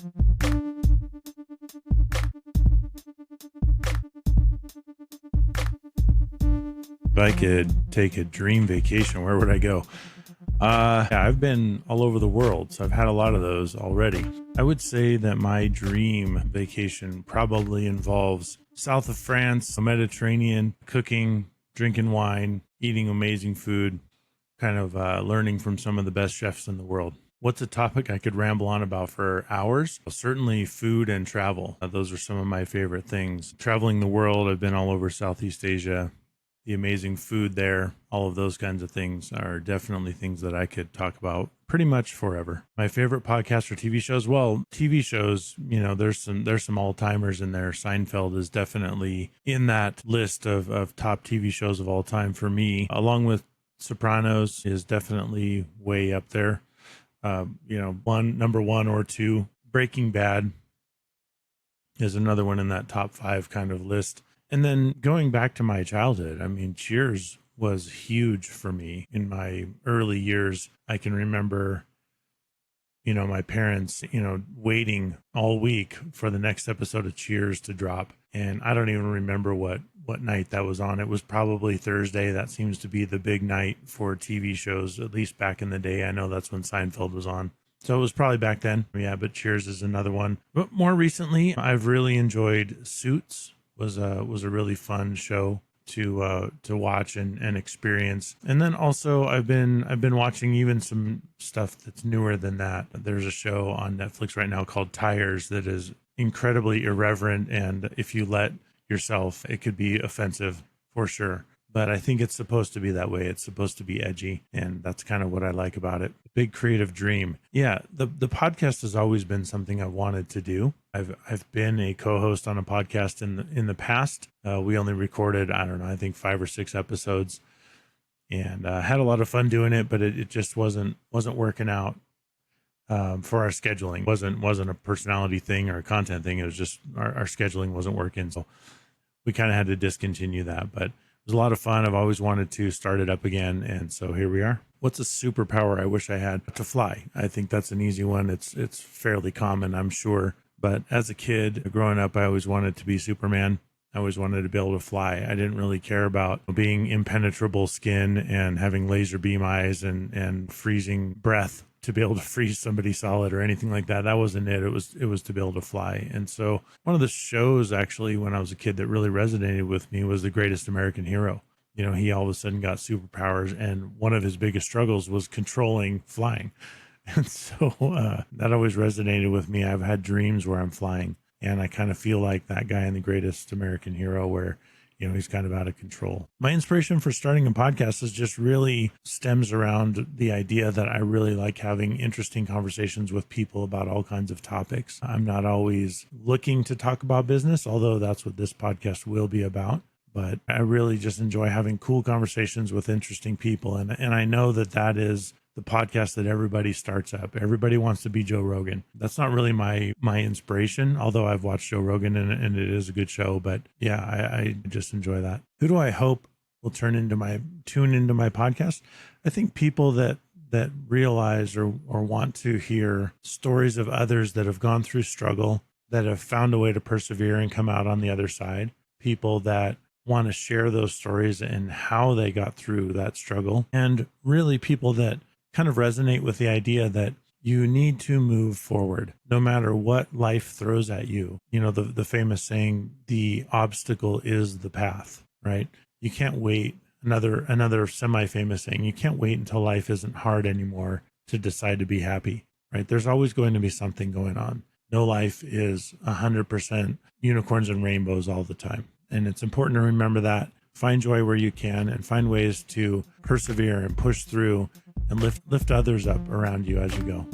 If I could take a dream vacation, where would I go? Yeah, I've been all over the world, so I've had a lot of those already. I would say that my dream vacation probably involves south of France, the Mediterranean, cooking, drinking wine, eating amazing food, kind of learning from some of the best chefs in the world. What's a topic I could ramble on about for hours? Well, certainly food and travel. Those are some of my favorite things. Traveling the world, I've been all over Southeast Asia. The amazing food there, all of those kinds of things are definitely things that I could talk about pretty much forever. My favorite podcast or TV shows, well, TV shows, there's some all-timers in there. Seinfeld is definitely in that list of top TV shows of all time for me, along with Sopranos is definitely way up there. Number one or two. Breaking Bad is another one in that top 5 kind of list. And then going back to my childhood, I mean, Cheers was huge for me in my early years. I can remember, my parents, waiting all week for the next episode of Cheers to drop. And I don't even remember what night that was on. It was probably Thursday. That seems to be the big night for TV shows, at least back in the day. I know that's when Seinfeld was on. So it was probably back then. Yeah, but Cheers is another one. But more recently, I've really enjoyed Suits. Was a really fun show to watch and experience. And then also I've been watching even some stuff that's newer than that. There's a show on Netflix right now called Tires that is incredibly irreverent, and if you let yourself, it could be offensive for sure. But I think it's supposed to be that way. It's supposed to be edgy, and that's kind of what I like about it. Big creative dream. Yeah, the podcast has always been something I've wanted to do. I've been a co-host on a podcast in the past. We only recorded, I don't know, I think 5 or 6 episodes, and had a lot of fun doing it. But it just wasn't working out for our scheduling. Wasn't a personality thing or a content thing. It was just our scheduling wasn't working, so we kind of had to discontinue that. But it was a lot of fun. I've always wanted to start it up again, and so here we are. What's a superpower I wish I had? To fly. I think that's an easy one. It's fairly common, I'm sure. But as a kid, growing up, I always wanted to be Superman. I always wanted to be able to fly. I didn't really care about being impenetrable skin and having laser beam eyes and freezing breath to be able to freeze somebody solid or anything like that. That wasn't it. It was to be able to fly. And so one of the shows actually when I was a kid that really resonated with me was The Greatest American Hero. He all of a sudden got superpowers, and one of his biggest struggles was controlling flying. And so that always resonated with me. I've had dreams where I'm flying, and I kind of feel like that guy in The Greatest American Hero where he's kind of out of control. My inspiration for starting a podcast is just really stems around the idea that I really like having interesting conversations with people about all kinds of topics. I'm not always looking to talk about business, although that's what this podcast will be about. But I really just enjoy having cool conversations with interesting people. And I know that is the podcast that everybody starts up. Everybody wants to be Joe Rogan. That's not really my inspiration, although I've watched Joe Rogan and it is a good show. But yeah, I just enjoy that. Who do I hope will tune into my podcast? I think people that realize or want to hear stories of others that have gone through struggle, that have found a way to persevere and come out on the other side. People that want to share those stories and how they got through that struggle, and really people that kind of resonate with the idea that you need to move forward no matter what life throws at you. The famous saying, the obstacle is the path, right? You can't wait. Another semi-famous saying, you can't wait until life isn't hard anymore to decide to be happy, right? There's always going to be something going on. No life is 100% unicorns and rainbows all the time. And it's important to remember that. Find joy where you can and find ways to persevere and push through and lift others up around you as you go.